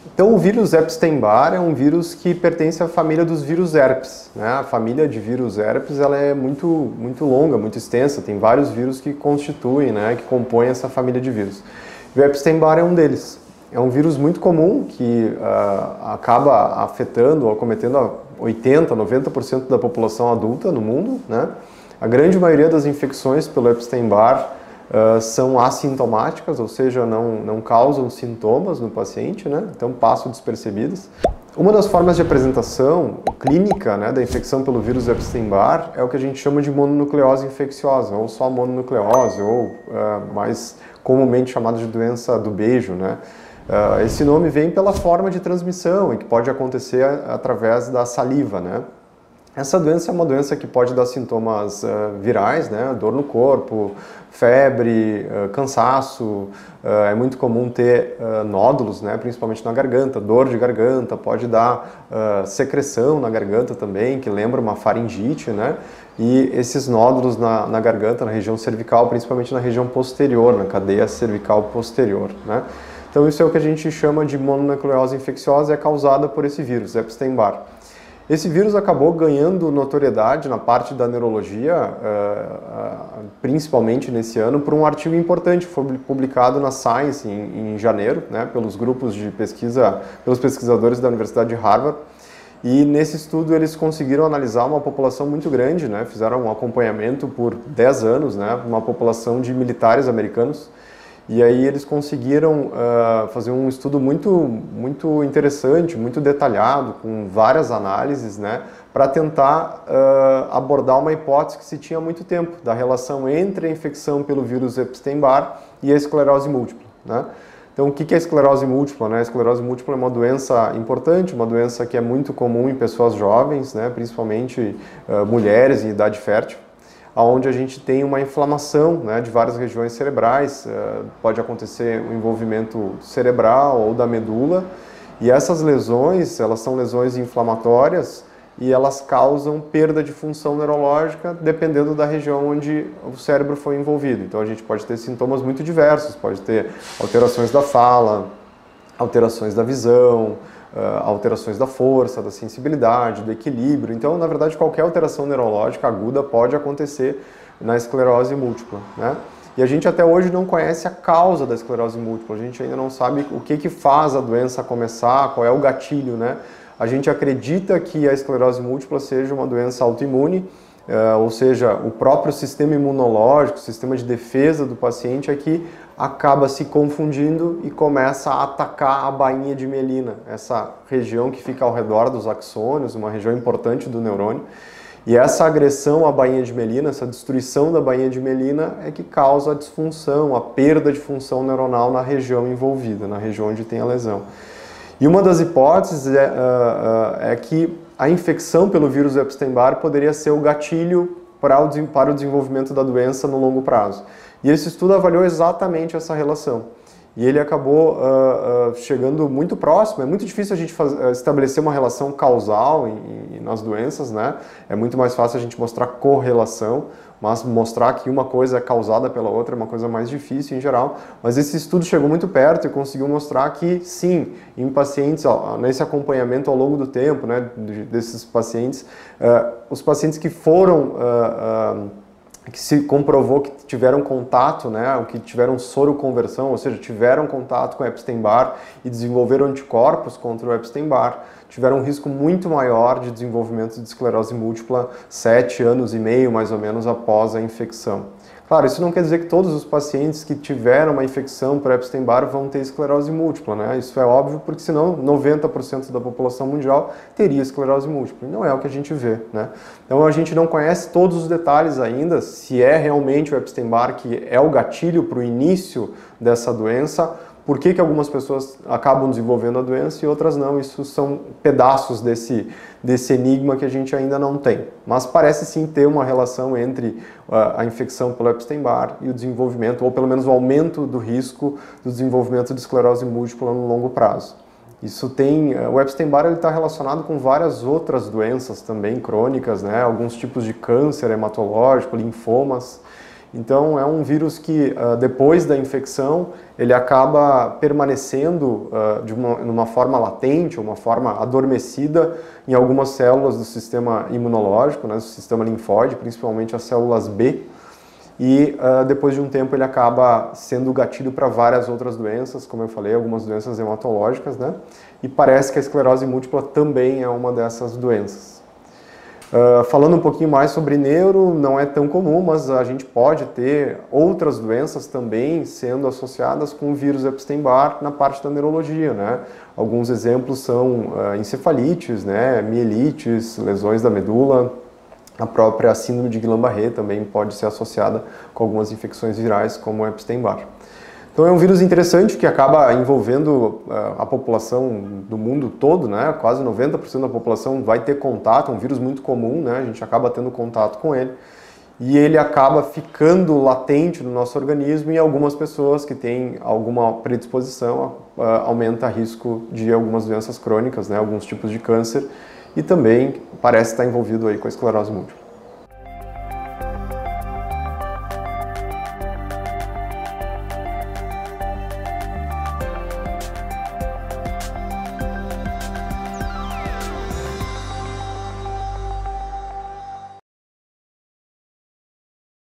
Então, o vírus Epstein-Barr é um vírus que pertence à família dos vírus herpes, né? A família de vírus herpes ela é muito longa, muito extensa, tem vários vírus que constituem, né, que compõem essa família de vírus. E o Epstein-Barr é um deles. É um vírus muito comum que acaba afetando ou acometendo 80%, 90% da população adulta no mundo, né? A grande maioria das infecções pelo Epstein-Barr são assintomáticas, ou seja, não causam sintomas no paciente, né? Então passam despercebidas. Uma das formas de apresentação clínica, né, da infecção pelo vírus Epstein-Barr é o que a gente chama de mononucleose infecciosa, ou só mononucleose, ou mais comumente chamada de doença do beijo, né? Esse nome vem pela forma de transmissão e que pode acontecer através da saliva, né? Essa doença é uma doença que pode dar sintomas virais, né? Dor no corpo, febre, cansaço, é muito comum ter nódulos, né? Principalmente na garganta, dor de garganta, pode dar secreção na garganta também, que lembra uma faringite, né? E esses nódulos na garganta, na região cervical, principalmente na região posterior, na cadeia cervical posterior, né? Então isso é o que a gente chama de mononucleose infecciosa, é causada por esse vírus, Epstein-Barr. Esse vírus acabou ganhando notoriedade na parte da neurologia, principalmente nesse ano, por um artigo importante que foi publicado na Science em janeiro, né, pelos grupos de pesquisa, pelos pesquisadores da Universidade de Harvard. E nesse estudo eles conseguiram analisar uma população muito grande, né, fizeram um acompanhamento por 10 anos, né, uma população de militares americanos. E aí eles conseguiram fazer um estudo muito interessante, muito detalhado, com várias análises, né, para tentar abordar uma hipótese que se tinha há muito tempo, da relação entre a infecção pelo vírus Epstein-Barr e a esclerose múltipla, né? Então, o que é a esclerose múltipla, né? A esclerose múltipla é uma doença importante, uma doença que é muito comum em pessoas jovens, né, principalmente mulheres em idade fértil, onde a gente tem uma inflamação, né, de várias regiões cerebrais, pode acontecer um envolvimento cerebral ou da medula, e essas lesões, elas são lesões inflamatórias e elas causam perda de função neurológica dependendo da região onde o cérebro foi envolvido. Então a gente pode ter sintomas muito diversos, pode ter alterações da fala, alterações da visão, alterações da força, da sensibilidade, do equilíbrio. Então, na verdade, qualquer alteração neurológica aguda pode acontecer na esclerose múltipla, né? E a gente até hoje não conhece a causa da esclerose múltipla, a gente ainda não sabe o que faz a doença começar, qual é o gatilho, né? A gente acredita que a esclerose múltipla seja uma doença autoimune, ou seja, o próprio sistema imunológico, o sistema de defesa do paciente é que acaba se confundindo e começa a atacar a bainha de mielina, essa região que fica ao redor dos axônios, uma região importante do neurônio. E essa agressão à bainha de mielina, essa destruição da bainha de mielina é que causa a disfunção, a perda de função neuronal na região envolvida, na região onde tem a lesão. E uma das hipóteses é que a infecção pelo vírus Epstein-Barr poderia ser o gatilho para o desenvolvimento da doença no longo prazo. E esse estudo avaliou exatamente essa relação. E ele acabou chegando muito próximo. É muito difícil a gente estabelecer uma relação causal nas doenças, né? É muito mais fácil a gente mostrar correlação, mas mostrar que uma coisa é causada pela outra é uma coisa mais difícil em geral. Mas esse estudo chegou muito perto e conseguiu mostrar que, sim, em pacientes, nesse acompanhamento ao longo do tempo, né, desses pacientes, os pacientes que foram... que se comprovou que tiveram contato, né, que tiveram soroconversão, ou seja, tiveram contato com Epstein-Barr e desenvolveram anticorpos contra o Epstein-Barr, tiveram um risco muito maior de desenvolvimento de esclerose múltipla 7 anos e meio, mais ou menos, após a infecção. Claro, isso não quer dizer que todos os pacientes que tiveram uma infecção por Epstein-Barr vão ter esclerose múltipla, né? Isso é óbvio, porque senão 90% da população mundial teria esclerose múltipla. E não é o que a gente vê, né? Então a gente não conhece todos os detalhes ainda, se é realmente o Epstein-Barr que é o gatilho para o início dessa doença, por que algumas pessoas acabam desenvolvendo a doença e outras não. Isso são pedaços desse enigma que a gente ainda não tem. Mas parece sim ter uma relação entre a infecção pelo Epstein-Barr e o desenvolvimento, ou pelo menos o aumento do risco do desenvolvimento de esclerose múltipla no longo prazo. O Epstein-Barr está relacionado com várias outras doenças também crônicas, né? Alguns tipos de câncer hematológico, linfomas. Então é um vírus que depois da infecção ele acaba permanecendo numa forma latente, uma forma adormecida em algumas células do sistema imunológico, né, do sistema linfóide, principalmente as células B, e depois de um tempo ele acaba sendo gatilho para várias outras doenças, como eu falei, algumas doenças hematológicas, né, e parece que a esclerose múltipla também é uma dessas doenças. Falando um pouquinho mais sobre neuro, não é tão comum, mas a gente pode ter outras doenças também sendo associadas com o vírus Epstein-Barr na parte da neurologia, né? Alguns exemplos são encefalites, né? Mielites, lesões da medula, a própria síndrome de Guillain-Barré também pode ser associada com algumas infecções virais como o Epstein-Barr. Então é um vírus interessante que acaba envolvendo a população do mundo todo, né? Quase 90% da população vai ter contato, é um vírus muito comum, né? A gente acaba tendo contato com ele e ele acaba ficando latente no nosso organismo e algumas pessoas que têm alguma predisposição aumenta o risco de algumas doenças crônicas, né? Alguns tipos de câncer e também parece estar envolvido aí com a esclerose múltipla.